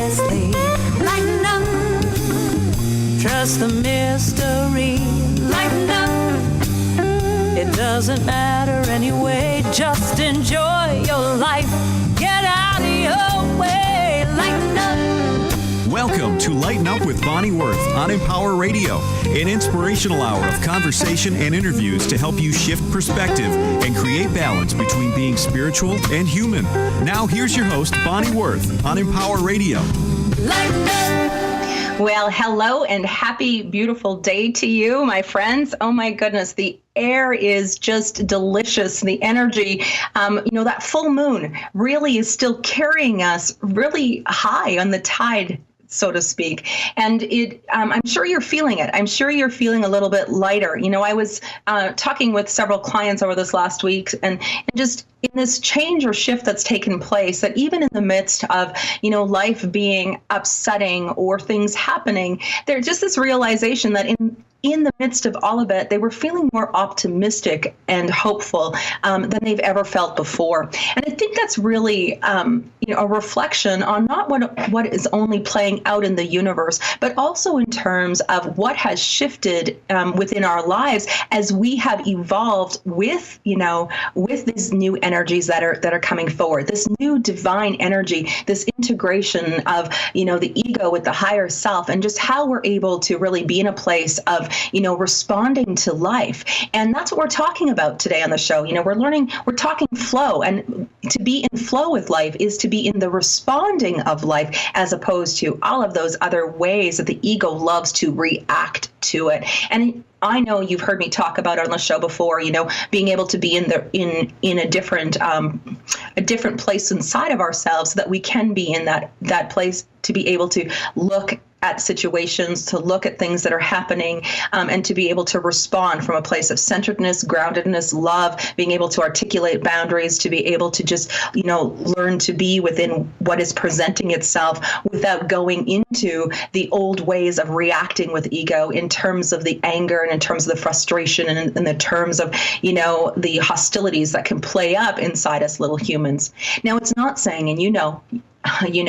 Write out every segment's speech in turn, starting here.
effortlessly. Lighten up, trust the mystery. Lighten up, it doesn't matter anyway. Just enjoy your life, get out of your way. Lighten up. Welcome to Lighten Up with Bonnie Wirth on Empower Radio, an inspirational hour of conversation and interviews to help you shift perspective and create balance between being spiritual and human. Now here's your host, Bonnie Wirth on Empower Radio. Lighten up. Well, hello and happy, beautiful day to you, my friends. Oh my goodness, the air is just delicious. The energy, that full moon really is still carrying us really high on the tide, so to speak. And I'm sure you're feeling it. I'm sure you're feeling a little bit lighter. I was talking with several clients over this last week and just in this change or shift that's taken place, that even in the midst of, life being upsetting or things happening, there's just this realization that in the midst of all of it, they were feeling more optimistic and hopeful than they've ever felt before. And I think that's really, a reflection on not what is only playing out in the universe, but also in terms of what has shifted within our lives as we have evolved with these new energies that are coming forward. This new divine energy, this integration of, the ego with the higher self, and just how we're able to really be in a place of responding to life. And that's what we're talking about today on the show. We're talking flow, and to be in flow with life is to be in the responding of life, as opposed to all of those other ways that the ego loves to react to it. And I know you've heard me talk about it on the show before, being able to be in a different place inside of ourselves, so that we can be in that place to be able to look at situations, to look at things that are happening, and to be able to respond from a place of centeredness, groundedness, love, being able to articulate boundaries, to be able to just, learn to be within what is presenting itself without going into the old ways of reacting with ego in terms of the anger and in terms of the frustration and in the terms of, the hostilities that can play up inside us little humans. Now, it's not saying, and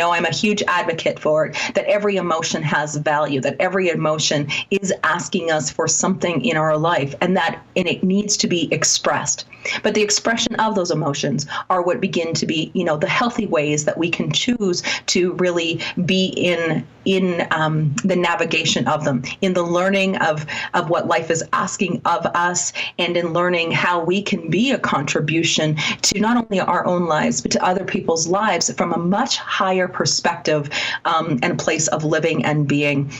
I'm a huge advocate for it, that every emotion has value, that every emotion is asking us for something in our life, and it needs to be expressed. But the expression of those emotions are what begin to be, the healthy ways that we can choose to really be in the navigation of them, in the learning of what life is asking of us, and in learning how we can be a contribution to not only our own lives, but to other people's lives from a much higher perspective and place of living and being.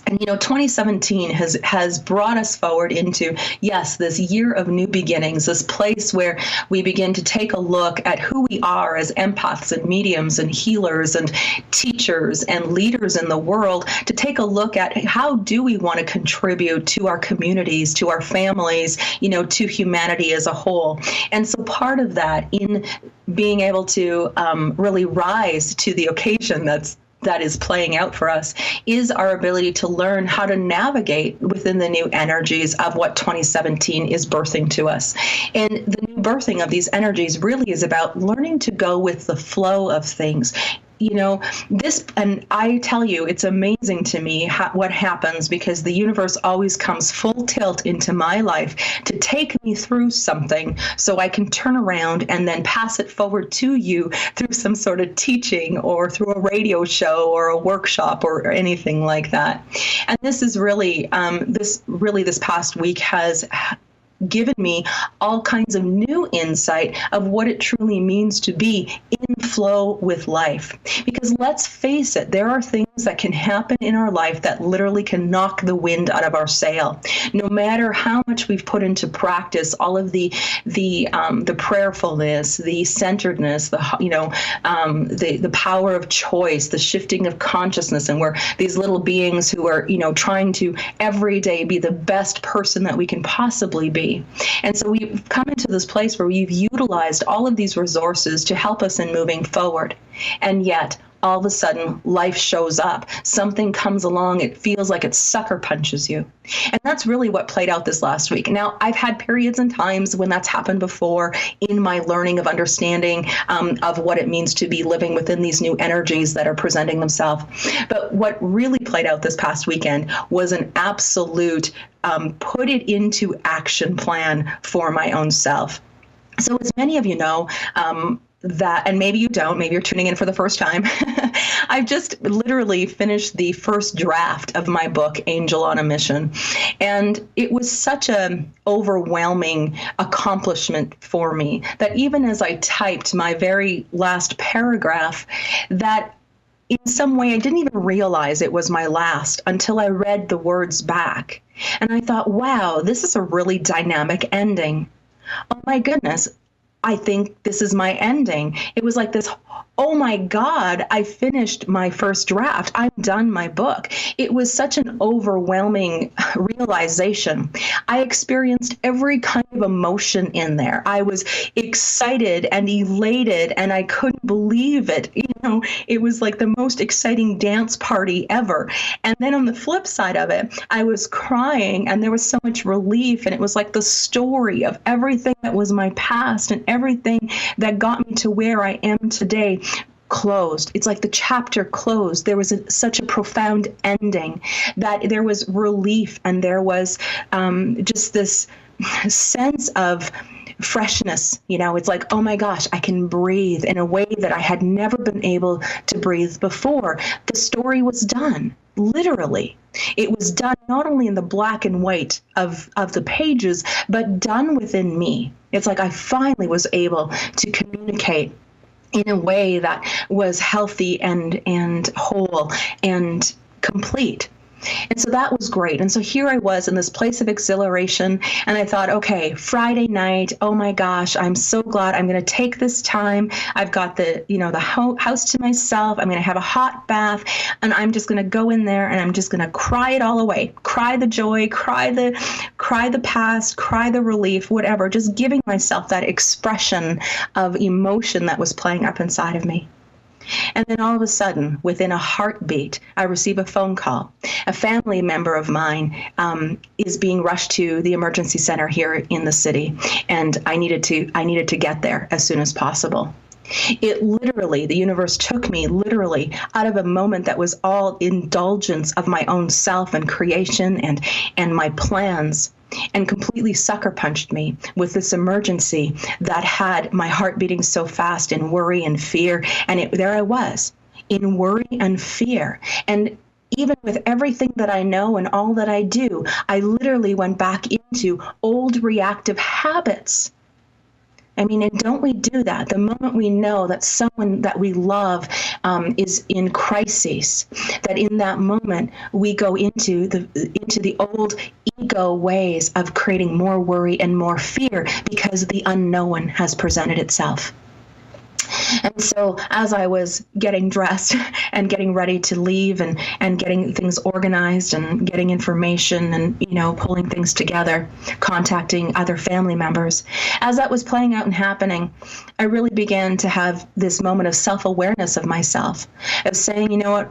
And 2017 has brought us forward into, yes, this year of new beginnings, this place where we begin to take a look at who we are as empaths and mediums and healers and teachers and leaders in the world, to take a look at how do we want to contribute to our communities, to our families, to humanity as a whole. And so part of that, in being able to really rise to the occasion that is playing out for us, is our ability to learn how to navigate within the new energies of what 2017 is birthing to us. And the new birthing of these energies really is about learning to go with the flow of things. And I tell you, it's amazing to me what happens, because the universe always comes full tilt into my life to take me through something so I can turn around and then pass it forward to you through some sort of teaching or through a radio show or a workshop or anything like that. And this is really, this past week has given me all kinds of new insight of what it truly means to be in flow with life. Because let's face it, there are things that can happen in our life that literally can knock the wind out of our sail. No matter how much we've put into practice all of the prayerfulness, the centeredness, the power of choice, the shifting of consciousness, and we're these little beings who are trying to every day be the best person that we can possibly be. And so we've come into this place where we've utilized all of these resources to help us in moving forward. And yet, all of a sudden life shows up. Something comes along. It feels like it sucker punches you. And that's really what played out this last week. Now, I've had periods and times when that's happened before in my learning of understanding of what it means to be living within these new energies that are presenting themselves. But what really played out this past weekend was an absolute put it into action plan for my own self. So as many of you know, that, and maybe you don't, maybe you're tuning in for the first time, I've just literally finished the first draft of my book, Angel on a Mission. And it was such an overwhelming accomplishment for me that even as I typed my very last paragraph, that in some way I didn't even realize it was my last until I read the words back. And I thought, wow, this is a really dynamic ending. Oh my goodness, I think this is my ending. It was like this, oh my God, I finished my first draft. I'm done my book. It was such an overwhelming realization. I experienced every kind of emotion in there. I was excited and elated, and I couldn't believe it. You know, it was like the most exciting dance party ever. And then on the flip side of it, I was crying, and there was so much relief, and it was like the story of everything that was my past and everything that got me to where I am today closed. It's like the chapter closed. There was such a profound ending that there was relief, and there was just this sense of freshness. You know, it's like, oh my gosh, I can breathe in a way that I had never been able to breathe before. The story was done. Literally, it was done not only in the black and white of the pages, but done within me. It's like I finally was able to communicate in a way that was healthy and whole and complete. And so that was great. And so here I was in this place of exhilaration, and I thought, okay, Friday night, oh my gosh, I'm so glad I'm going to take this time. I've got the house to myself. I'm going to have a hot bath, and I'm just going to go in there and I'm just going to cry it all away. Cry the joy, cry the past, cry the relief, whatever, just giving myself that expression of emotion that was playing up inside of me. And then all of a sudden, within a heartbeat, I receive a phone call. A family member of mine is being rushed to the emergency center here in the city, and I needed to get there as soon as possible. It literally, the universe took me literally out of a moment that was all indulgence of my own self and creation and my plans, and completely sucker punched me with this emergency that had my heart beating so fast in worry and fear. And there I was in worry and fear. And even with everything that I know and all that I do, I literally went back into old reactive habits. I mean, and don't we do that? The moment we know that someone that we love is in crisis, that in that moment we go into the old ego ways of creating more worry and more fear because the unknown has presented itself. And so as I was getting dressed and getting ready to leave and getting things organized and getting information and, pulling things together, contacting other family members, as that was playing out and happening, I really began to have this moment of self-awareness of myself, of saying, you know what,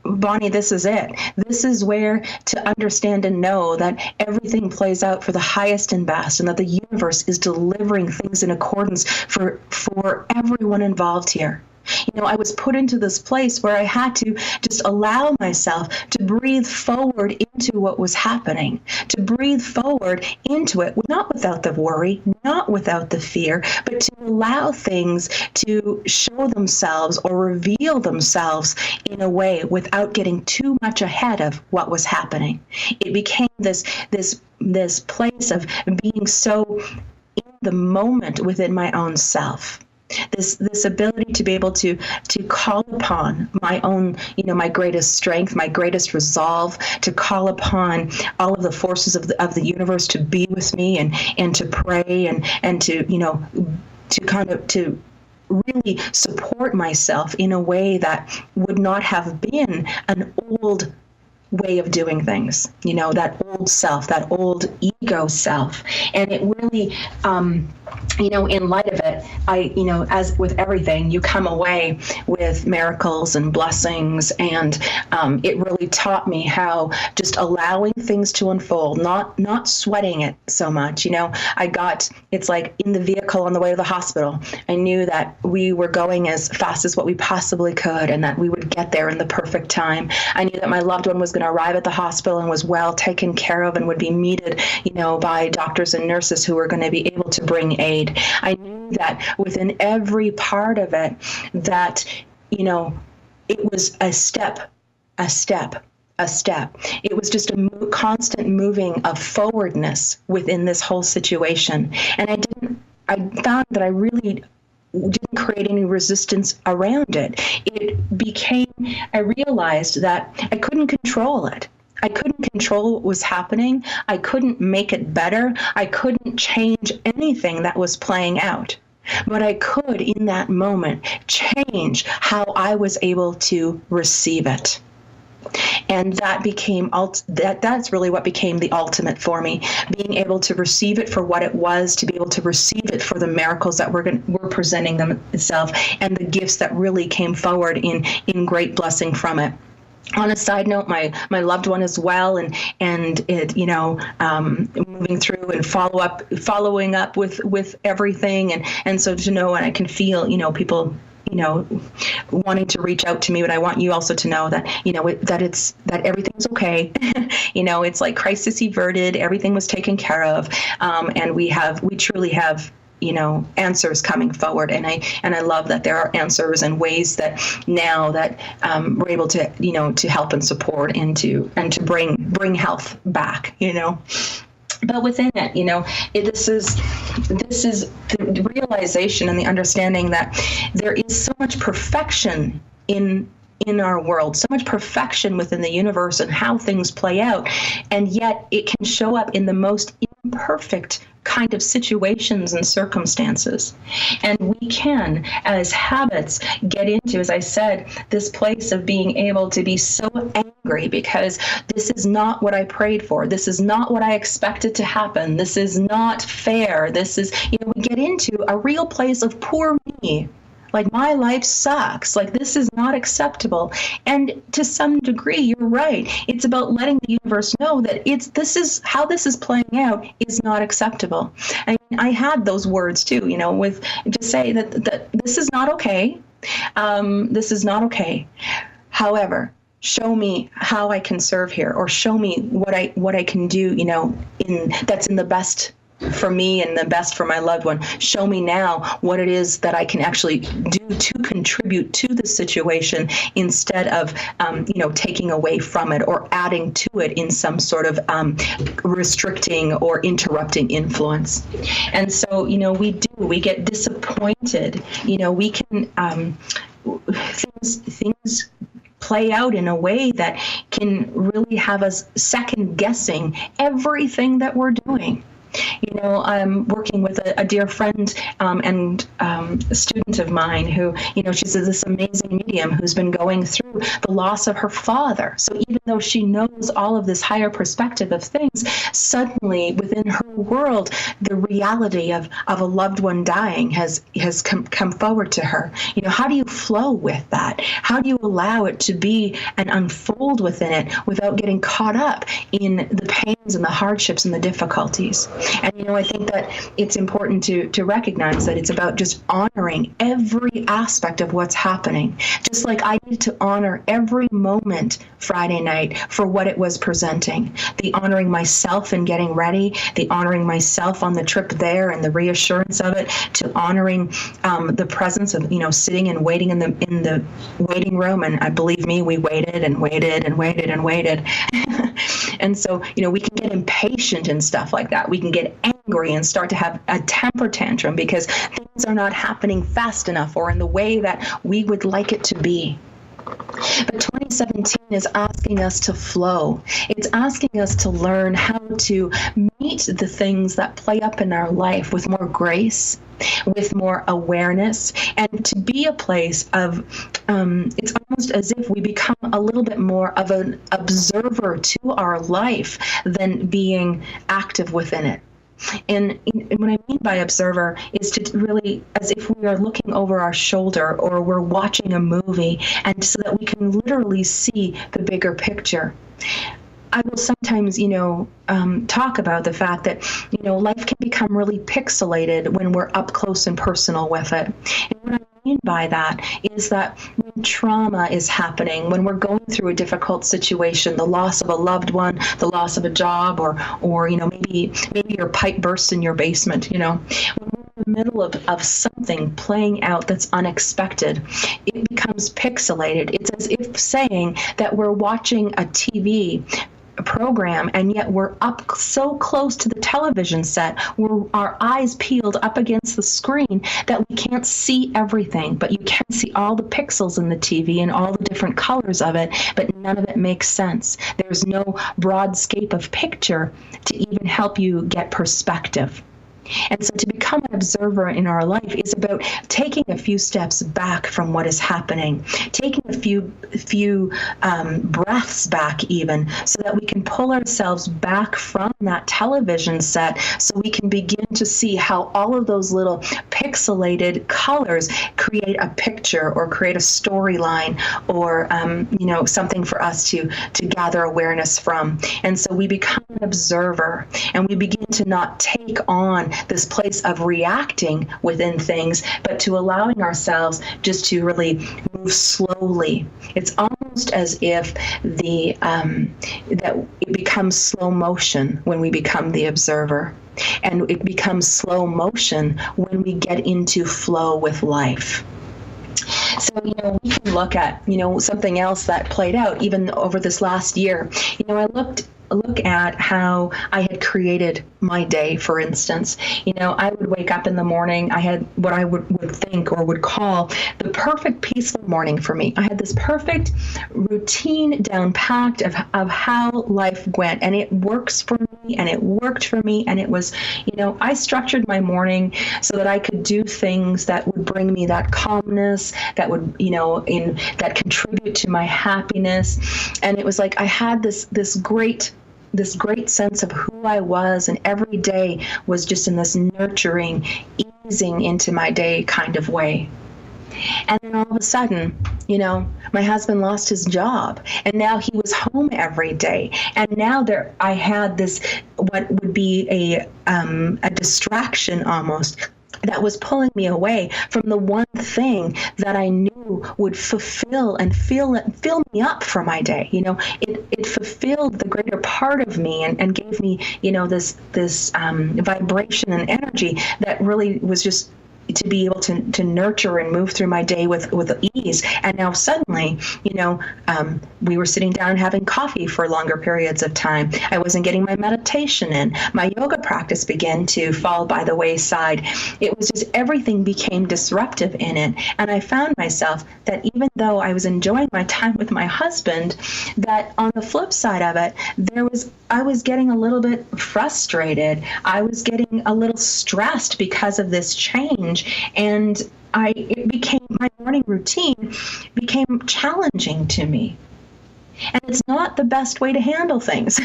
Bonnie, this is it. This is where to understand and know that everything plays out for the highest and best, and that the universe is delivering things in accordance for everyone involved here. I was put into this place where I had to just allow myself to breathe forward into what was happening, to breathe forward into it, not without the worry, not without the fear, but to allow things to show themselves or reveal themselves in a way without getting too much ahead of what was happening. It became this place of being so in the moment within my own self. This ability to be able to call upon my own, my greatest strength, my greatest resolve, to call upon all of the forces of the universe to be with me and to pray and to really support myself in a way that would not have been an old way of doing things, that old self, that old ego self. And it really in light of it, as with everything, you come away with miracles and blessings. And it really taught me how just allowing things to unfold, not sweating it so much. It's like in the vehicle on the way to the hospital, I knew that we were going as fast as what we possibly could and that we would get there in the perfect time. I knew that my loved one was going to arrive at the hospital and was well taken care of and would be meted, by doctors and nurses who were going to be able to bring aid. I knew that within every part of it, that, it was a step. It was just a constant moving of forwardness within this whole situation. And I found that I really didn't create any resistance around it. I realized that I couldn't control it. I couldn't control what was happening. I couldn't make it better. I couldn't change anything that was playing out. But I could, in that moment, change how I was able to receive it. And that became that's really what became the ultimate for me, being able to receive it for what it was, to be able to receive it for the miracles that were presenting themselves, and the gifts that really came forward in great blessing from it. On a side note, my loved one as well, and it, moving through and following up with everything, and so to know, and I can feel, people, wanting to reach out to me, but I want you also to know that, that everything's okay. It's like crisis averted, everything was taken care of, and we truly have answers coming forward. And I love that there are answers and ways that now that we're able to, to help and support and to bring health back, But within it, this is the realization and the understanding that there is so much perfection in our world, so much perfection within the universe and how things play out, and yet it can show up in the most imperfect kind of situations and circumstances. And we can, as habits, get into, as I said, this place of being able to be so angry because this is not what I prayed for. This is not what I expected to happen. This is not fair. This is, we get into a real place of poor me. Like, my life sucks. Like, this is not acceptable. And to some degree, you're right. It's about letting the universe know that this is how this is playing out is not acceptable. And I had those words too, with to say that this is not okay. This is not okay. However, show me how I can serve here, or show me what I can do, that's in the best for me and the best for my loved one. Show me now what it is that I can actually do to contribute to the situation instead of, taking away from it or adding to it in some sort of restricting or interrupting influence. And so, we get disappointed. We can, things play out in a way that can really have us second guessing everything that we're doing. I'm working with a dear friend and a student of mine who, she's this amazing medium who's been going through the loss of her father. So even though she knows all of this higher perspective of things, suddenly within her world, the reality of a loved one dying has come forward to her. How do you flow with that? How do you allow it to be and unfold within it without getting caught up in the pains and the hardships and the difficulties? And, I think that it's important to recognize that it's about just honoring every aspect of what's happening. Just like I need to honor every moment Friday night for what it was presenting. The honoring myself and getting ready, the honoring myself on the trip there and the reassurance of it, to honoring the presence of, sitting and waiting in the waiting room. And believe me, we waited and waited and waited and waited. And so, we can get impatient and stuff like that. We can get angry and start to have a temper tantrum because things are not happening fast enough or in the way that we would like it to be. But 2017 is asking us to flow. It's asking us to learn how to meet the things that play up in our life with more grace, with more awareness, and to be a place of, it's almost as if we become a little bit more of an observer to our life than being active within it. And what I mean by observer is to really, as if we are looking over our shoulder or we're watching a movie, and so that we can literally see the bigger picture. I will sometimes, talk about the fact that, life can become really pixelated when we're up close and personal with it. And what I mean by that is that when trauma is happening, when we're going through a difficult situation, the loss of a loved one, the loss of a job, or maybe your pipe bursts in your basement, when we're in the middle of something playing out that's unexpected, it becomes pixelated. It's as if saying that we're watching a TV program, and yet we're up so close to the television set, we're our eyes peeled up against the screen, that we can't see everything, but you can see all the pixels in the TV and all the different colors of it, but none of it makes sense. There's no broad scape of picture to even help you get perspective. And so to become an observer in our life is about taking a few steps back from what is happening, taking a few breaths back even, so that we can pull ourselves back from that television set, so we can begin to see how all of those little pixelated colors create a picture or create a storyline, or something for us to gather awareness from. And so we become an observer, and we begin to not take on this place of reacting within things, but to allowing ourselves just to really move slowly. It's almost as if that it becomes slow motion when we become the observer, and it becomes slow motion when we get into flow with life. So, we can look at, something else that played out even over this last year. I look at how I had created my day, for instance. I would wake up in the morning. I had what I would think or would call the perfect peaceful morning for me. I had this perfect routine down packed of how life went, and it works for me, and it worked for me. And it was, I structured my morning so that I could do things that would bring me that calmness, that would, that contribute to my happiness. And it was like I had this great sense of who I was, and every day was just in this nurturing, easing into my day kind of way. And then all of a sudden, my husband lost his job, and now he was home every day. And now I had this, what would be a distraction almost, that was pulling me away from the one thing that I knew would fulfill and fill me up for my day. It fulfilled the greater part of me, and gave me, this vibration and energy that really was just to be able to nurture and move through my day with ease. And now suddenly, we were sitting down having coffee for longer periods of time. I wasn't getting my meditation in. My yoga practice began to fall by the wayside. It was just, everything became disruptive in it. And I found myself that even though I was enjoying my time with my husband, that on the flip side of it, I was getting a little bit frustrated. I was getting a little stressed because of this change. And my morning routine became challenging to me. And it's not the best way to handle things.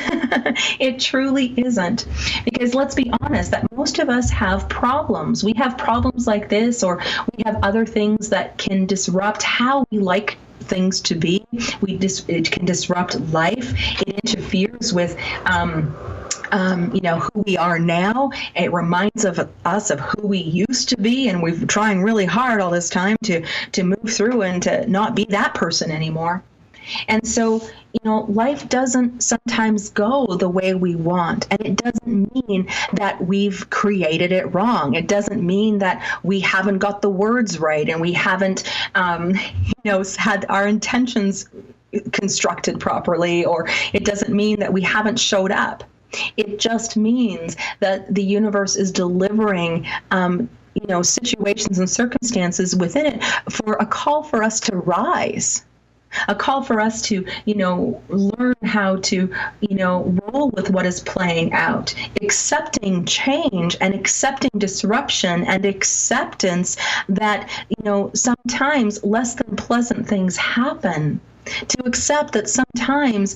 It truly isn't. Because let's be honest, that most of us have problems. We have problems like this, or we have other things that can disrupt how we like things to be. It can disrupt life. It interferes with who we are now. It reminds us of who we used to be, and we're trying really hard all this time to move through and to not be that person anymore. And so, life doesn't sometimes go the way we want. And it doesn't mean that we've created it wrong. It doesn't mean that we haven't got the words right, and we haven't, had our intentions constructed properly, or it doesn't mean that we haven't showed up. It just means that the universe is delivering situations and circumstances within it for a call for us to rise. A call for us to, learn how to, roll with what is playing out, accepting change and accepting disruption and acceptance that, sometimes less than pleasant things happen. To accept that sometimes,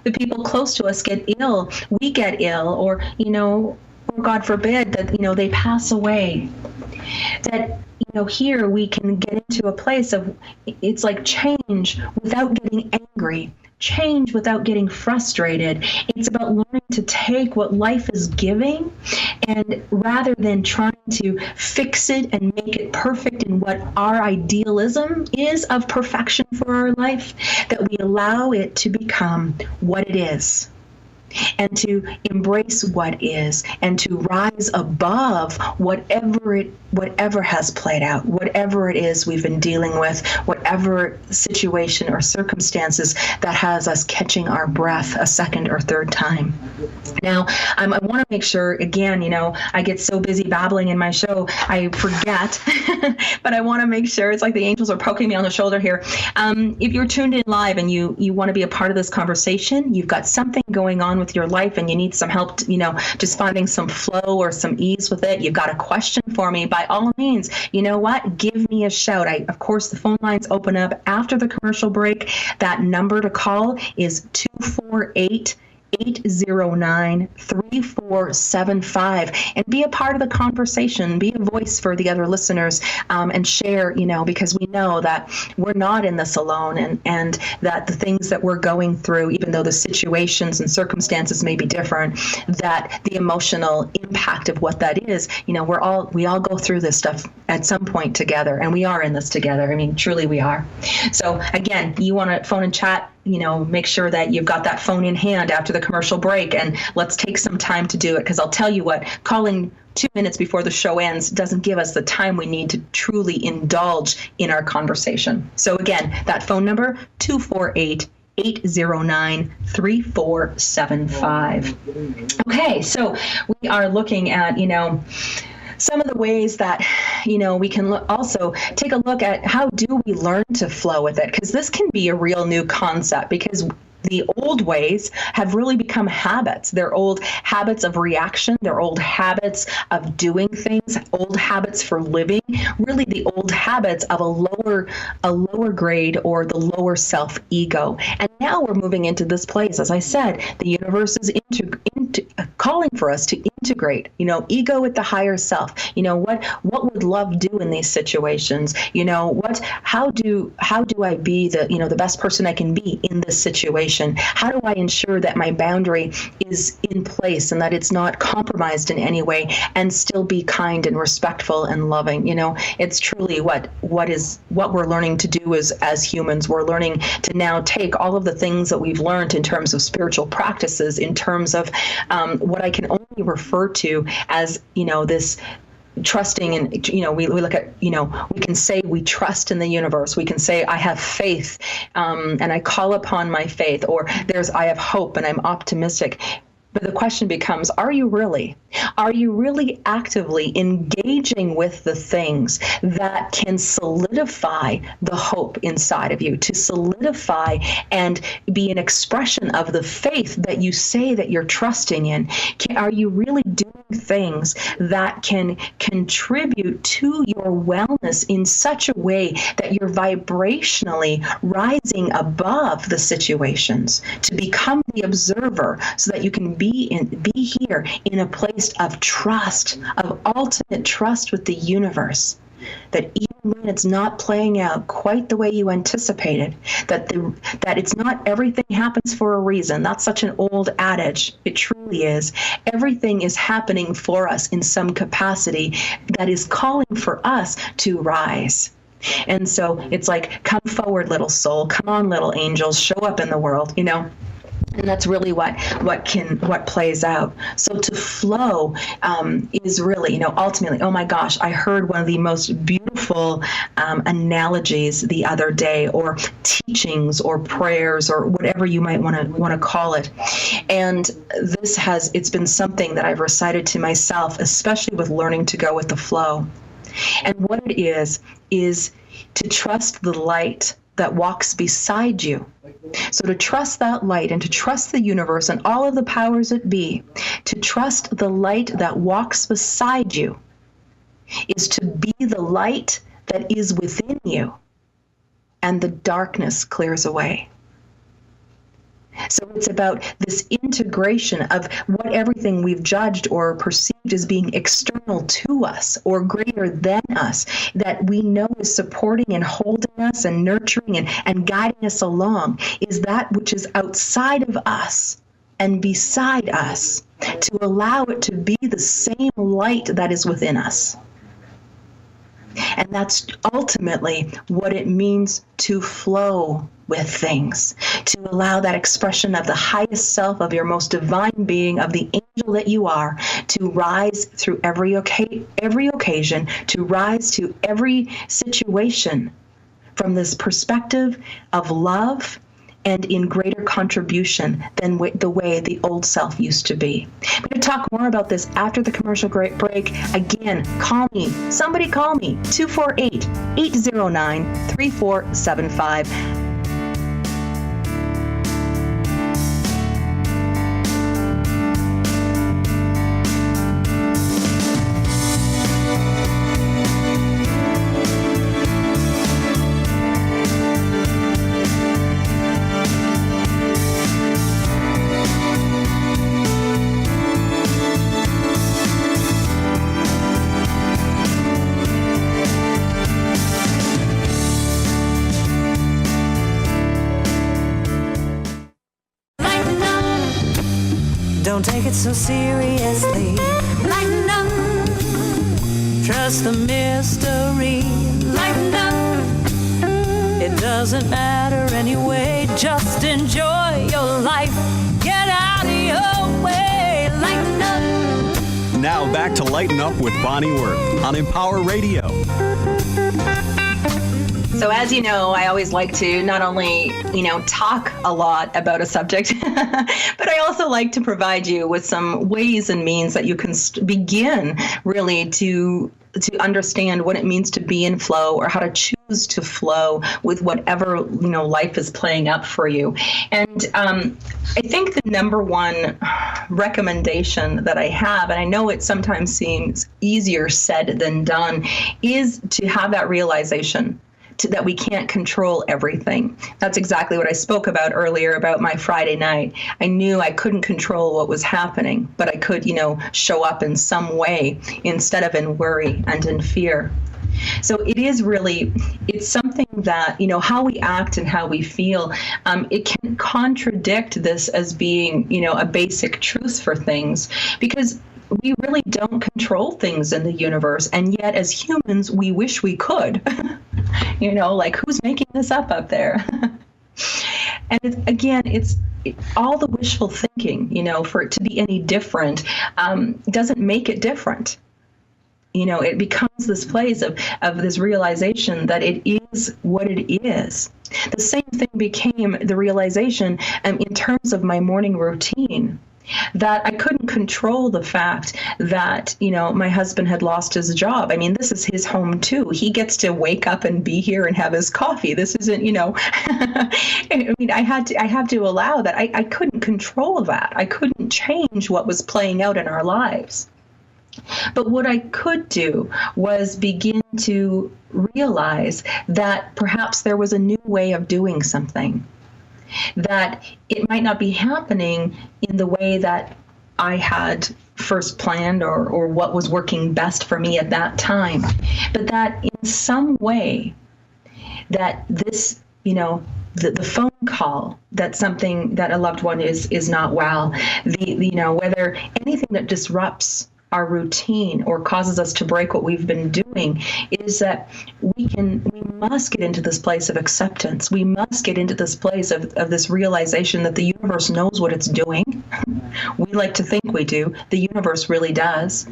the people close to us get ill, we get ill, or, or God forbid that, they pass away. That, here we can get into a place of, it's like change without getting angry, change without getting frustrated. It's about learning to take what life is giving, and rather than trying to fix it and make it perfect in what our idealism is of perfection for our life, that we allow it to become what it is, and to embrace what is, and to rise above whatever has played out, whatever it is we've been dealing with, whatever situation or circumstances that has us catching our breath a second or third time. Now, I want to make sure, again, I get so busy babbling in my show, I forget, but I want to make sure, it's like the angels are poking me on the shoulder here. If you're tuned in live and you want to be a part of this conversation, you've got something going on with your life and you need some help, just finding some flow or some ease with it, you've got a question for me, by all means, give me a shout. Of course, the phone lines open up after the commercial break. That number to call is 248-809-3475, and be a part of the conversation, be a voice for the other listeners, and share, because we know that we're not in this alone, and that the things that we're going through, even though the situations and circumstances may be different, that the emotional impact of what that is, we all go through this stuff at some point together, and we are in this together. I mean, truly we are. So again, you want to phone and chat, make sure that you've got that phone in hand after the commercial break, and let's take some time to do it, because I'll tell you what, calling 2 minutes before the show ends doesn't give us the time we need to truly indulge in our conversation. So again, that phone number, 248-809-3475. Okay, so we are looking at, some of the ways that, we can also take a look at how do we learn to flow with it, because this can be a real new concept, because the old ways have really become habits. They're old habits of reaction. They're old habits of doing things, old habits for living, really the old habits of a lower grade or the lower self-ego. And now we're moving into this place. As I said, the universe is calling for us to integrate, ego with the higher self. What would love do in these situations? How do I be the best person I can be in this situation? How do I ensure that my boundary is in place and that it's not compromised in any way, and still be kind and respectful and loving? It's truly what we're learning to do as humans. We're learning to now take all of the things that we've learned in terms of spiritual practices, in terms of what I can only refer to as, this trusting, and we look at, we can say we trust in the universe, we can say I have faith, and I call upon my faith, or I have hope and I'm optimistic. But the question becomes, are you really actively engaging with the things that can solidify the hope inside of you, to solidify and be an expression of the faith that you say that you're trusting in? Are you really doing things that can contribute to your wellness in such a way that you're vibrationally rising above the situations, to become the observer, so that you can be here in a place of trust, of ultimate trust with the universe, that even when it's not playing out quite the way you anticipated, that it's not everything happens for a reason. That's such an old adage. It truly is. Everything is happening for us in some capacity that is calling for us to rise. And so it's like, come forward, little soul. Come on, little angels. Show up in the world, And that's really what plays out. So to flow is really, ultimately, oh my gosh, I heard one of the most beautiful analogies the other day, or teachings, or prayers, or whatever you might want to call it. And it's been something that I've recited to myself, especially with learning to go with the flow. And what it is to trust the light that walks beside you. So to trust that light, and to trust the universe and all of the powers that be, to trust the light that walks beside you, is to be the light that is within you, and the darkness clears away. So it's about this integration of what everything we've judged or perceived as being external to us or greater than us, that we know is supporting and holding us and nurturing and guiding us along, is that which is outside of us and beside us, to allow it to be the same light that is within us. And that's ultimately what it means to flow with things, to allow that expression of the highest self, of your most divine being, of the angel that you are, to rise through every occasion, to rise to every situation from this perspective of love and in greater contribution than the way the old self used to be. We're going to talk more about this after the commercial break. Again, call me. Somebody call me. 248-809-3475. Don't take it so seriously. Lighten up. Trust the mystery. Lighten up. It doesn't matter anyway. Just enjoy your life. Get out of your way. Lighten up. Now back to Lighten Up with Bonnie Wirth on Empower Radio. So as you know, I always like to not only, talk a lot about a subject, but I also like to provide you with some ways and means that you can begin really to understand what it means to be in flow, or how to choose to flow with whatever, life is playing up for you. And I think the number one recommendation that I have, and I know it sometimes seems easier said than done, is to have that realization that we can't control everything. That's exactly what I spoke about earlier about my Friday night. I knew I couldn't control what was happening, but I could, show up in some way instead of in worry and in fear. So it's something that, how we act and how we feel, it can contradict this as being, a basic truth for things, because we really don't control things in the universe. And yet as humans, we wish we could. Like, who's making this up there? And it's all the wishful thinking, for it to be any different, doesn't make it different. It becomes this place of this realization that it is what it is. The same thing became the realization in terms of my morning routine, that I couldn't control the fact that, my husband had lost his job. I mean, this is his home too. He gets to wake up and be here and have his coffee. This isn't, I mean, I had to allow that. I couldn't control that. I couldn't change what was playing out in our lives. But what I could do was begin to realize that perhaps there was a new way of doing something, that it might not be happening in the way that I had first planned or what was working best for me at that time, but that in some way that this, the phone call that something that a loved one is not well, whether anything that disrupts our routine or causes us to break what we've been doing, is that we must get into this place of acceptance. We must get into this place of this realization that the universe knows what it's doing. We like to think we do. The universe really does.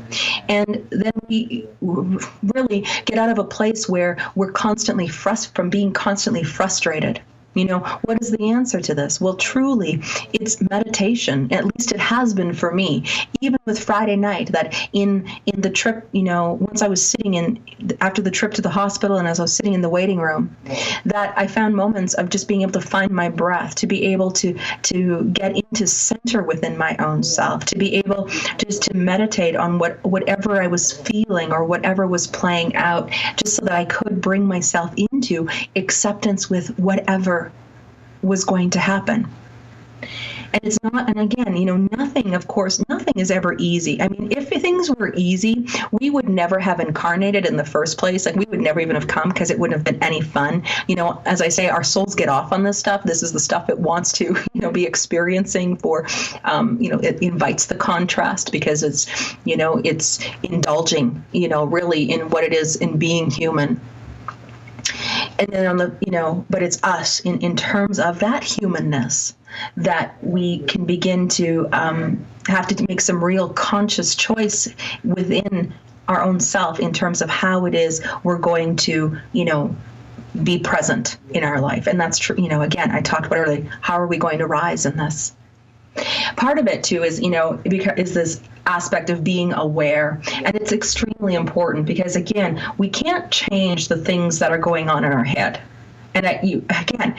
And then we really get out of a place where we're constantly from being constantly frustrated. What is the answer to this? Well, truly, it's meditation. At least it has been for me. Even with Friday night, that in the trip, once I was sitting after the trip to the hospital and as I was sitting in the waiting room, that I found moments of just being able to find my breath, to be able to get into center within my own self, to be able just to meditate on whatever I was feeling or whatever was playing out, just so that I could bring myself into acceptance with whatever was going to happen. And it's not, and again, nothing, of course, nothing is ever easy. I mean, if things were easy, we would never have incarnated in the first place. Like, we would never even have come, because it wouldn't have been any fun. As I say, our souls get off on this stuff. This is the stuff it wants to, be experiencing for, it invites the contrast, because it's indulging, really in what it is in being human. And then but it's us in terms of that humanness that we can begin to have to make some real conscious choice within our own self in terms of how it is we're going to, be present in our life. And that's true. Again, I talked about earlier, how are we going to rise in this? Part of it too is, is this aspect of being aware. And it's extremely important because, again, we can't change the things that are going on in our head. And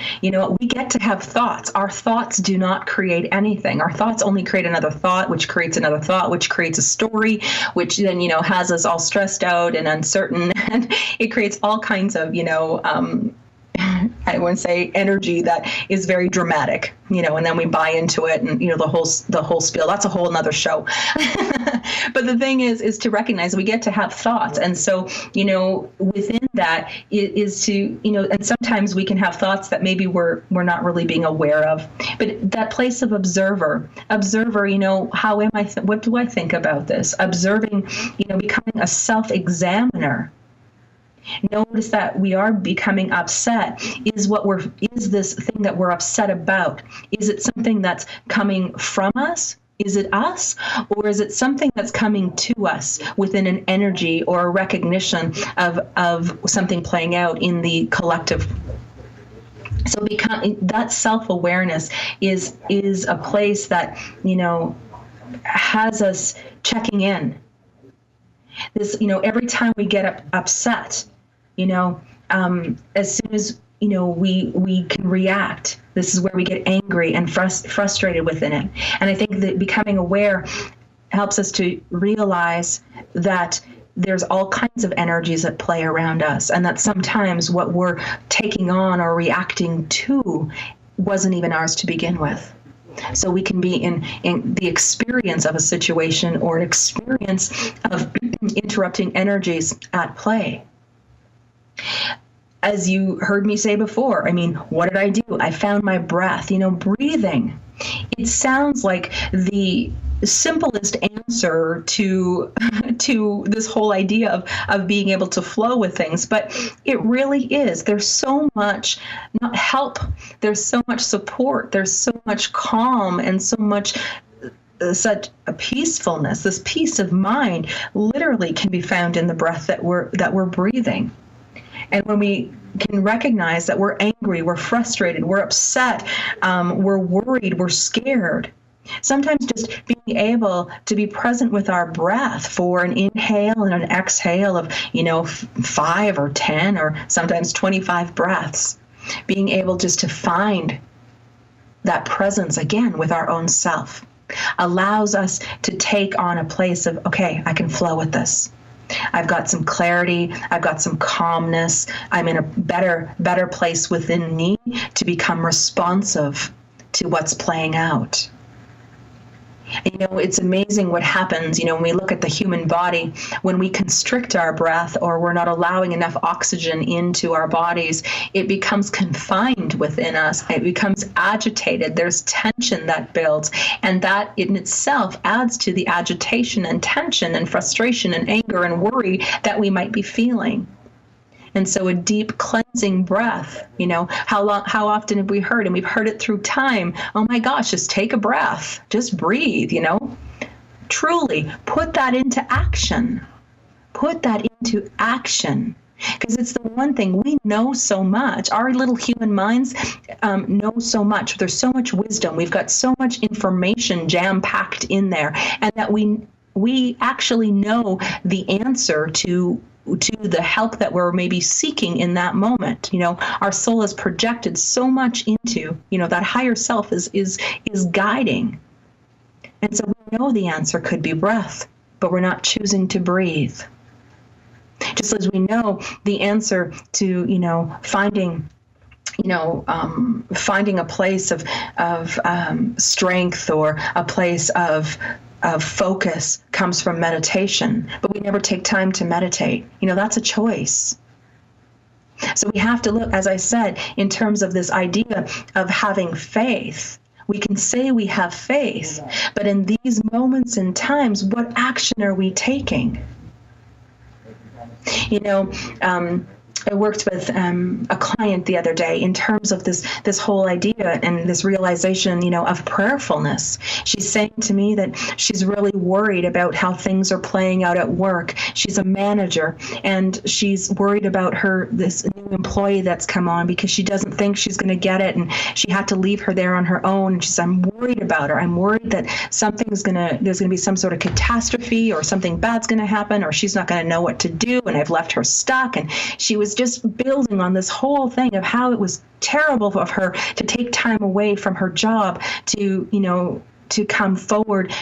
we get to have thoughts. Our thoughts do not create anything. Our thoughts only create another thought, which creates another thought, which creates a story, which then, has us all stressed out and uncertain. And it creates all kinds of, I wouldn't say energy that is very dramatic, and then we buy into it, and the whole spiel. That's a whole nother show. But the thing is to recognize we get to have thoughts, and so within that is to and sometimes we can have thoughts that maybe we're not really being aware of. But that place of observer, how am I? What do I think about this? Observing, becoming a self-examiner. Notice that we are becoming upset. Is this thing that we're upset about? Is it something that's coming from us? Is it us? Or is it something that's coming to us within an energy or a recognition of something playing out in the collective? So that self-awareness is a place that, has us checking in. This, every time we get upset, as soon as, we can react, this is where we get angry and frustrated within it. And I think that becoming aware helps us to realize that there's all kinds of energies at play around us, and that sometimes what we're taking on or reacting to wasn't even ours to begin with. So we can be in the experience of a situation or an experience of interrupting energies at play. As you heard me say before, what did I do? I found my breath, breathing. It sounds like the simplest answer to this whole idea of being able to flow with things, but it really is. There's so much help, there's so much support, there's so much calm, and so much such a peacefulness. This peace of mind literally can be found in the breath that we're breathing. And when we can recognize that we're angry, we're frustrated, we're upset, we're worried, we're scared, sometimes just being able to be present with our breath for an inhale and an exhale of, 5 or 10 or sometimes 25 breaths, being able just to find that presence again with our own self allows us to take on a place of, okay, I can flow with this. I've got some clarity. I've got some calmness. I'm in a better place within me to become responsive to what's playing out. And, it's amazing what happens, when we look at the human body, when we constrict our breath or we're not allowing enough oxygen into our bodies, it becomes confined within us. It becomes agitated. There's tension that builds, and that in itself adds to the agitation and tension and frustration and anger and worry that we might be feeling. And so a deep cleansing breath, how often have we heard, and we've heard it through time, oh my gosh, just take a breath, just breathe, truly put that into action. Put that into action. Because it's the one thing we know so much. Our little human minds know so much. There's so much wisdom. We've got so much information jam-packed in there, and that we actually know the answer to the help that we're maybe seeking in that moment. Our soul is projected so much into, that higher self is guiding. And so we know the answer could be breath, but we're not choosing to breathe. Just as we know the answer to, finding, finding a place of strength or a place of focus comes from meditation, but we never take time to meditate. That's a choice. So we have to look, as I said, in terms of this idea of having faith. We can say we have faith, but in these moments and times, what action are we taking? I worked with a client the other day in terms of this whole idea and this realization, of prayerfulness. She's saying to me that she's really worried about how things are playing out at work. She's a manager, and she's worried about this new employee that's come on because she doesn't think she's going to get it, and she had to leave her there on her own. And she said, I'm worried about her. I'm worried that there's going to be some sort of catastrophe, or something bad's going to happen, or she's not going to know what to do, and I've left her stuck. And she was just building on this whole thing of how it was terrible of her to take time away from her job to come forward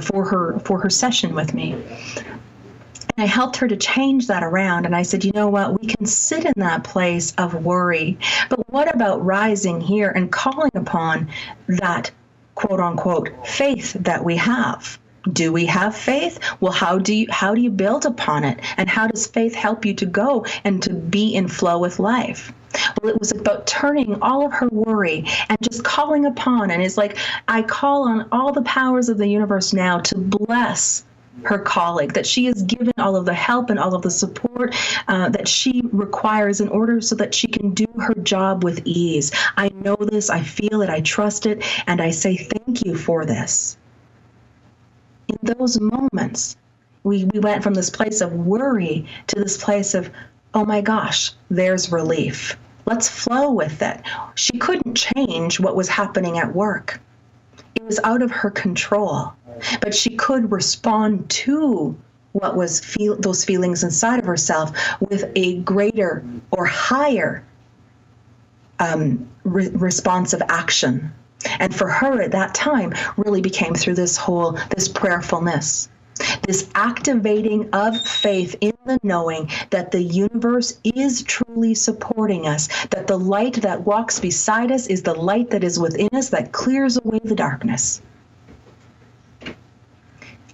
for her session with me. And I helped her to change that around. And I said, you know what, we can sit in that place of worry, but what about rising here and calling upon that quote unquote faith that we have? Do we have faith? Well, how do you build upon it? And how does faith help you to go and to be in flow with life? Well, it was about turning all of her worry and just calling upon. And it's like, I call on all the powers of the universe now to bless her colleague, that she is given all of the help and all of the support that she requires in order so that she can do her job with ease. I know this, I feel it, I trust it, and I say thank you for this. In those moments, we went from this place of worry to this place of, oh my gosh, there's relief. Let's flow with it. She couldn't change what was happening at work. It was out of her control, but she could respond to what was those feelings inside of herself with a greater or higher responsive action. And for her at that time really became through this prayerfulness, this activating of faith in the knowing that the universe is truly supporting us, that the light that walks beside us is the light that is within us that clears away the darkness.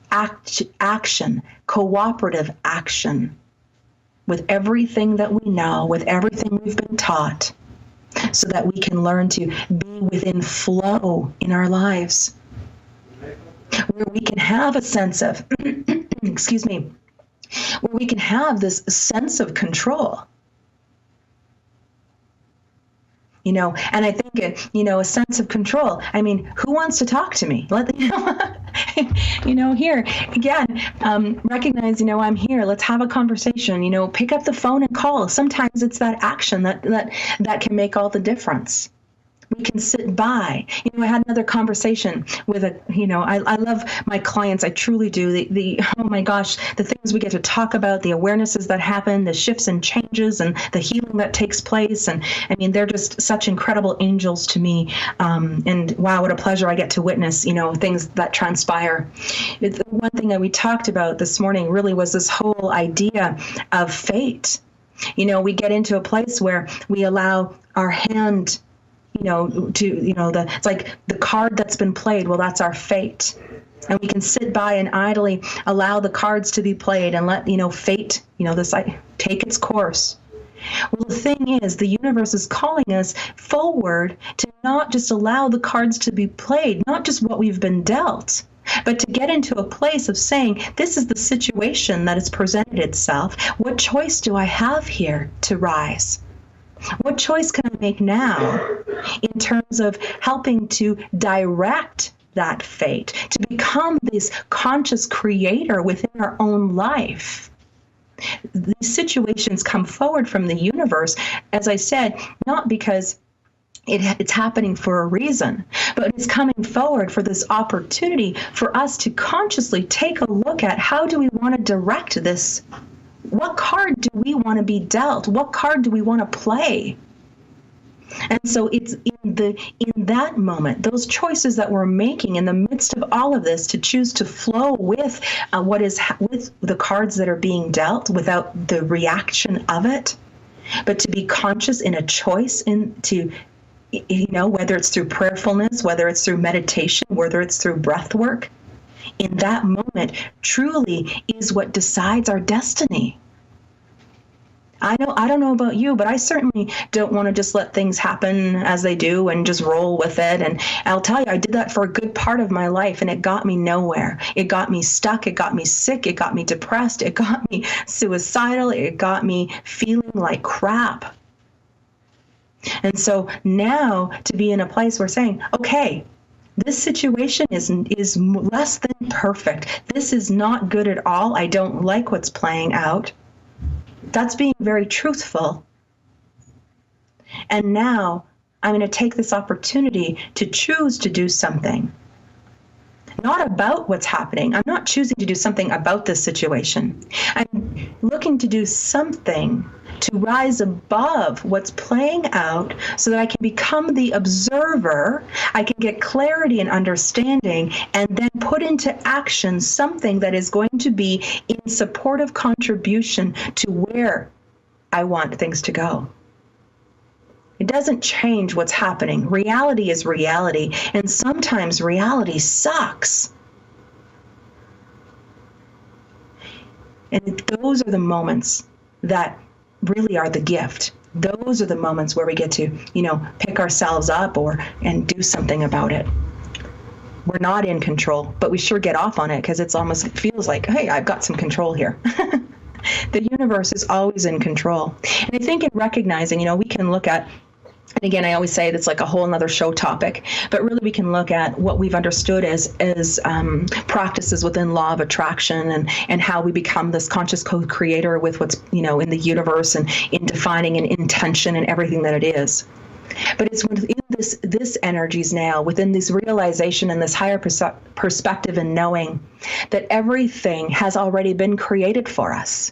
Action, cooperative action with everything that we know, with everything we've been taught, so that we can learn to be within flow in our lives, where we can have a sense of, where we can have this sense of control. And I think, a sense of control. I mean, who wants to talk to me? Here again, recognize, I'm here. Let's have a conversation. Pick up the phone and call. Sometimes it's that action that can make all the difference. We can sit by. I had another conversation with I love my clients. I truly do. Oh my gosh, the things we get to talk about, the awarenesses that happen, the shifts and changes, and the healing that takes place. And I mean, they're just such incredible angels to me. And wow, what a pleasure I get to witness, things that transpire. One thing that we talked about this morning really was this whole idea of fate. We get into a place where we allow our hand it's like the card that's been played. Well, that's our fate. And we can sit by and idly allow the cards to be played and let, fate, take its course. Well, the thing is, the universe is calling us forward to not just allow the cards to be played, not just what we've been dealt, but to get into a place of saying, this is the situation that has presented itself. What choice do I have here to rise? What choice can I make now in terms of helping to direct that fate, to become this conscious creator within our own life? These situations come forward from the universe, as I said, not because it's happening for a reason, but it's coming forward for this opportunity for us to consciously take a look at how do we want to direct this. What card do we want to be dealt? What card do we want to play? And so it's in that moment, those choices that we're making in the midst of all of this, to choose to flow with with the cards that are being dealt without the reaction of it. but to be conscious in a choice into, whether it's through prayerfulness, whether it's through meditation, whether it's through breath work, in that moment truly is what decides our destiny. I don't know about you, but I certainly don't want to just let things happen as they do and just roll with it. And I'll tell you, I did that for a good part of my life, and it got me nowhere. It got me stuck. It got me sick. It got me depressed. It got me suicidal. It got me feeling like crap. And so now to be in a place where saying, okay, this situation is less than perfect. This is not good at all. I don't like what's playing out. That's being very truthful. And now I'm going to take this opportunity to choose to do something. Not about what's happening. I'm not choosing to do something about this situation. I'm looking to do something to rise above what's playing out so that I can become the observer. I can get clarity and understanding and then put into action something that is going to be in supportive contribution to where I want things to go. It doesn't change what's happening. Reality is reality, and sometimes reality sucks. And those are the moments that really are the gift. Those are the moments where we get to, pick ourselves up and do something about it. We're not in control, but we sure get off on it because it feels like, hey, I've got some control here. The universe is always in control. And I think in recognizing, we can look at, and again, I always say that's like a whole nother show topic, but really we can look at what we've understood as practices within law of attraction and how we become this conscious co-creator with what's, in the universe and in defining an intention and everything that it is. But it's within this energies now, within this realization and this higher perspective and knowing that everything has already been created for us.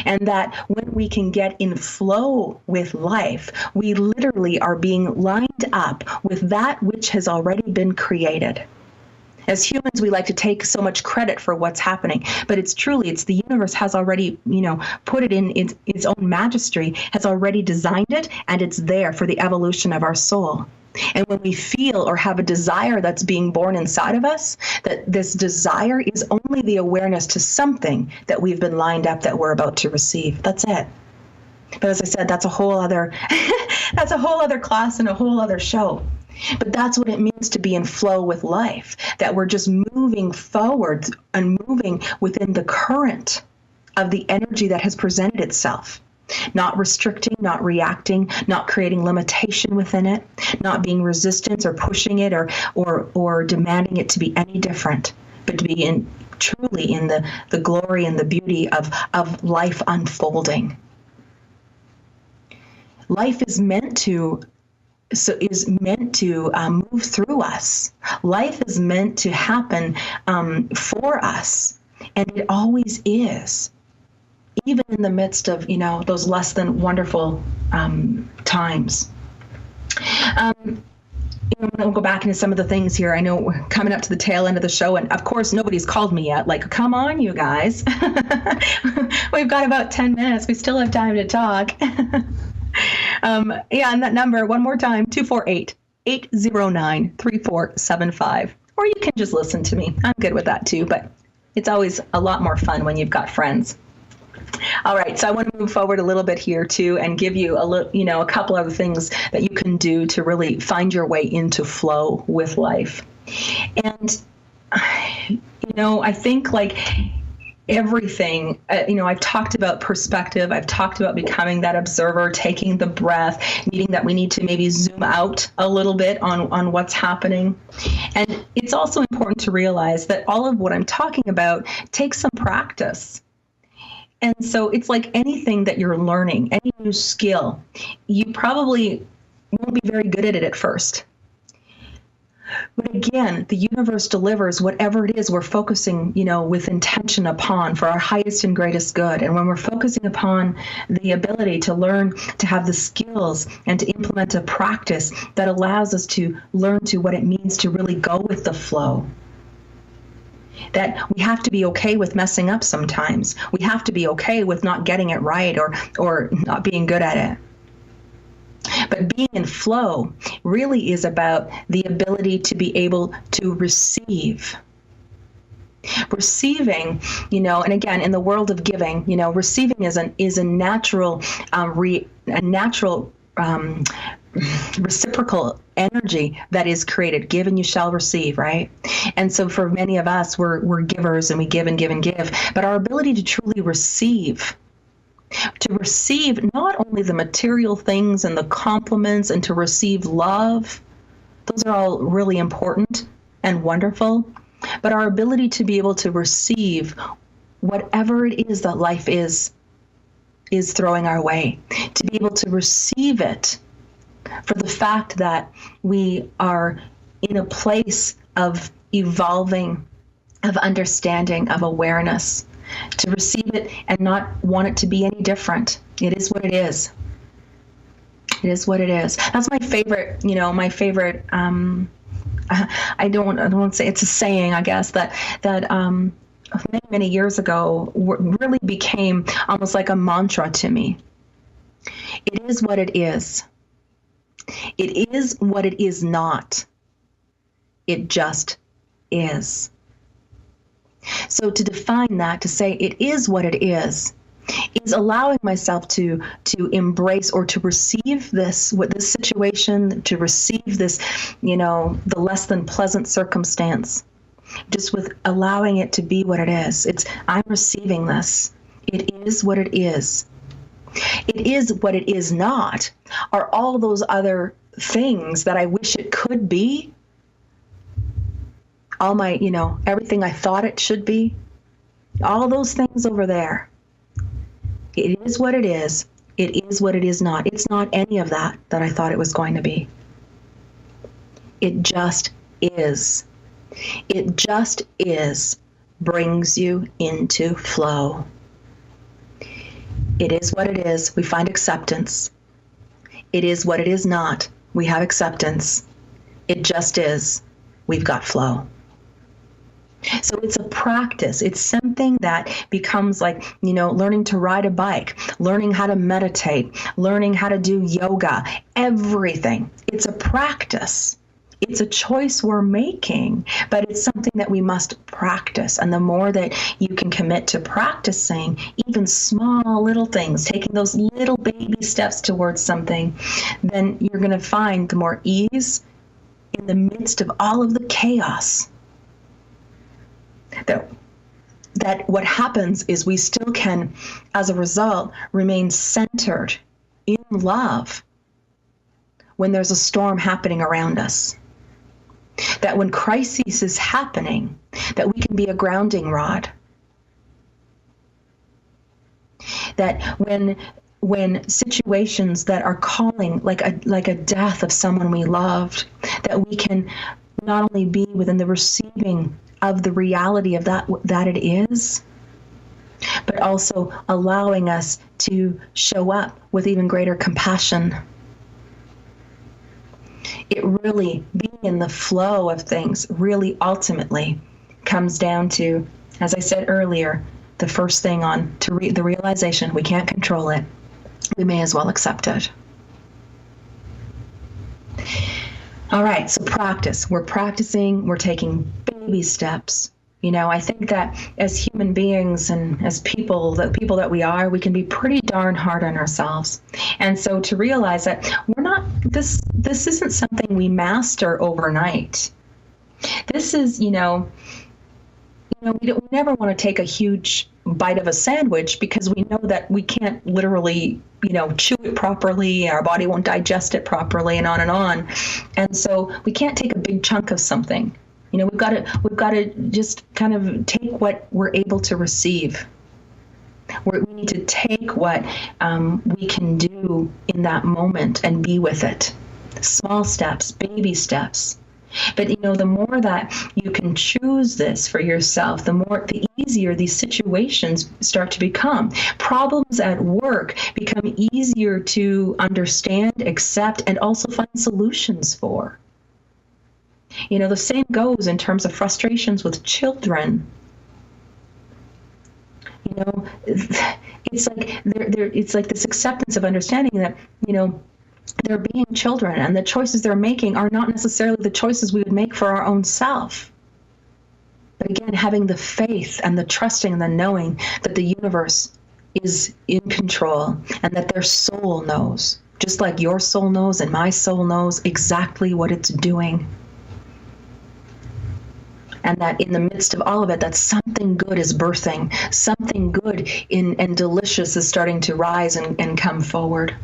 And that when we can get in flow with life, we literally are being lined up with that which has already been created. As humans, we like to take so much credit for what's happening, but it's the universe has already, put it in its own majesty, has already designed it, and it's there for the evolution of our soul. And when we feel or have a desire that's being born inside of us, that this desire is only the awareness to something that we've been lined up that we're about to receive. That's it. But as I said, that's a whole other class and a whole other show. But that's what it means to be in flow with life, that we're just moving forward and moving within the current of the energy that has presented itself. Not restricting, not reacting, not creating limitation within it, not being resistant or pushing it or demanding it to be any different, but to be truly in the glory and the beauty of life unfolding. Life is meant to move through us. Life is meant to happen for us, and it always is. Even in the midst of, those less than wonderful times. We'll go back into some of the things here. I know we're coming up to the tail end of the show, and of course, nobody's called me yet. Like, come on, you guys. We've got about 10 minutes. We still have time to talk. And that number, one more time, 248-809-3475. Or you can just listen to me. I'm good with that too, but it's always a lot more fun when you've got friends. All right, so I want to move forward a little bit here too, and give you a couple other things that you can do to really find your way into flow with life. And I think like everything, I've talked about perspective. I've talked about becoming that observer, taking the breath, needing that we need to maybe zoom out a little bit on what's happening. And it's also important to realize that all of what I'm talking about takes some practice. And so it's like anything that you're learning, any new skill, you probably won't be very good at it at first. But again, the universe delivers whatever it is we're focusing, with intention upon for our highest and greatest good. And when we're focusing upon the ability to learn to have the skills and to implement a practice that allows us to learn to what it means to really go with the flow, that we have to be okay with messing up sometimes. We have to be okay with not getting it right or not being good at it. But being in flow really is about the ability to be able to receive. Receiving, and again, in the world of giving, receiving is a natural, reciprocal energy that is created. Give and you shall receive, right? And so for many of us, we're givers and we give and give and give. But our ability to truly receive, not only the material things and the compliments, and to receive love, those are all really important and wonderful, but our ability to be able to receive whatever it is that life is throwing our way, to be able to receive it for the fact that we are in a place of evolving, of understanding, of awareness, to receive it and not want it to be any different. It is what it is. It is what it is. That's my favorite, I don't want to say, it's a saying, I guess, that many, many years ago really became almost like a mantra to me. It is what it is. It is what it is not. It just is. So to define that, to say it is what it is allowing myself to embrace or to receive this situation, to receive this, the less than pleasant circumstance, just with allowing it to be what it is. I'm receiving this. It is what it is. It is what it is not are all those other things that I wish it could be. All my, everything I thought it should be. All those things over there. It is what it is. It is what it is not. It's not any of that I thought it was going to be. It just is. It just is brings you into flow. It is what it is. We find acceptance. It is what it is not. We have acceptance. It just is. We've got flow. So it's a practice. It's something that becomes like, learning to ride a bike, learning how to meditate, learning how to do yoga, everything. It's a practice. It's a choice we're making, but it's something that we must practice. And the more that you can commit to practicing even small little things, taking those little baby steps towards something, then you're going to find the more ease in the midst of all of the chaos. That what happens is we still can, as a result, remain centered in love when there's a storm happening around us. That when crisis is happening, that we can be a grounding rod. That when situations that are calling, like a death of someone we loved, that we can not only be within the receiving of the reality of that it is, but also allowing us to show up with even greater compassion. It really, being in the flow of things, really ultimately comes down to, as I said earlier, the first thing the realization we can't control it. We may as well accept it. All right, so practice. We're practicing, we're taking baby steps. I think that as human beings and as people, the people that we are, we can be pretty darn hard on ourselves. And so to realize that we're not, this isn't something we master overnight. This is, we never want to take a huge bite of a sandwich because we know that we can't literally, chew it properly. Our body won't digest it properly, and on and on. And so we can't take a big chunk of something. We've got to just kind of take what we're able to receive. We need to take what we can do in that moment and be with it. Small steps, baby steps. But the more that you can choose this for yourself, the easier these situations start to become. Problems at work become easier to understand, accept, and also find solutions for. The same goes in terms of frustrations with children. It's like it's like this acceptance of understanding that, they're being children, and the choices they're making are not necessarily the choices we would make for our own self. But again, having the faith and the trusting and the knowing that the universe is in control and that their soul knows, just like your soul knows and my soul knows exactly what it's doing. And that in the midst of all of it, that something good is birthing, something good and delicious is starting to rise and come forward.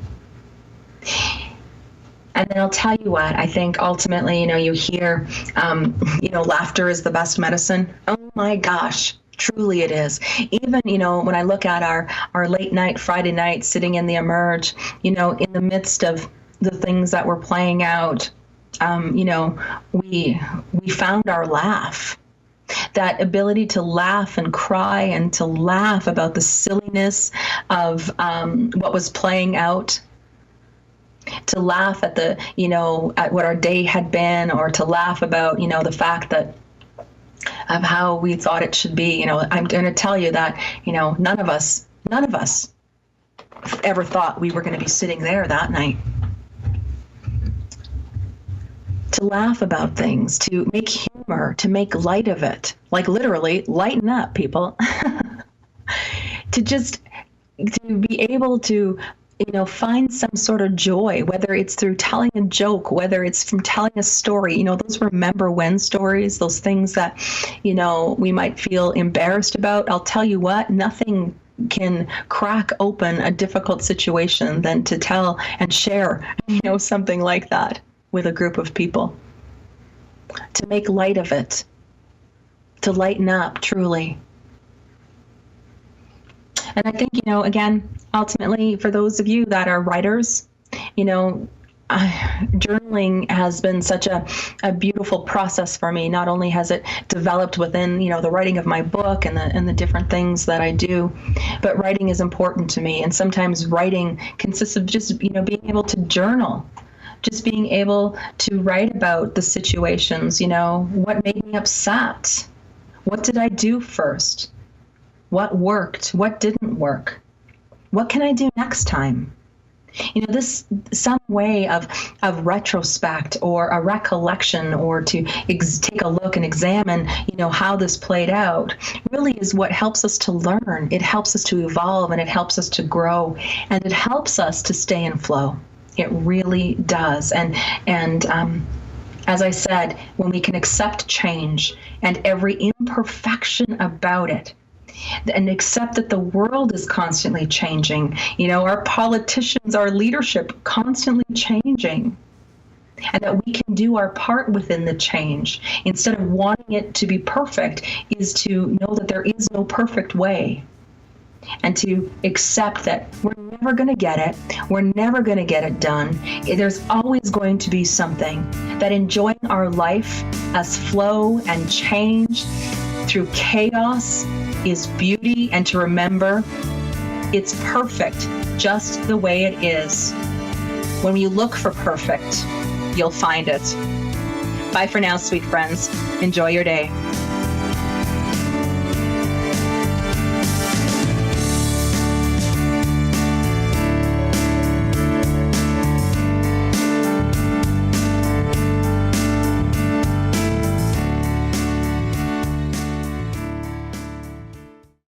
And then I'll tell you what, I think ultimately, you hear, laughter is the best medicine. Oh my gosh, truly it is. Even, when I look at our late night, Friday night, sitting in the Emerge, in the midst of the things that were playing out, we found our laugh. That ability to laugh and cry and to laugh about the silliness of what was playing out. To laugh at at what our day had been, or to laugh about, the fact that of how we thought it should be. I'm going to tell you that, none of us ever thought we were going to be sitting there that night. To laugh about things, to make humor, to make light of it, like literally lighten up, people. to be able to find some sort of joy, whether it's through telling a joke, whether it's from telling a story, those remember when stories, those things that, we might feel embarrassed about. I'll tell you what, nothing can crack open a difficult situation than to tell and share, something like that with a group of people. To make light of it, to lighten up, truly. And I think, again, ultimately, for those of you that are writers, journaling has been such a beautiful process for me. Not only has it developed within, the writing of my book and the different things that I do, but writing is important to me. And sometimes writing consists of just, being able to journal, just being able to write about the situations, what made me upset? What did I do first? What worked? What didn't work? What can I do next time? This some way of retrospect or a recollection, or to take a look and examine, how this played out, really is what helps us to learn. It helps us to evolve, and it helps us to grow, and it helps us to stay in flow. It really does. And as I said, when we can accept change and every imperfection about it, and accept that the world is constantly changing, our politicians, our leadership constantly changing, and that we can do our part within the change. Instead of wanting it to be perfect, is to know that there is no perfect way, and to accept that we're never going to get it. We're never going to get it done. There's always going to be something. That enjoying our life as flow and change through chaos is beauty, and to remember it's perfect just the way it is. When you look for perfect, you'll find it. Bye for now, sweet friends. Enjoy your day.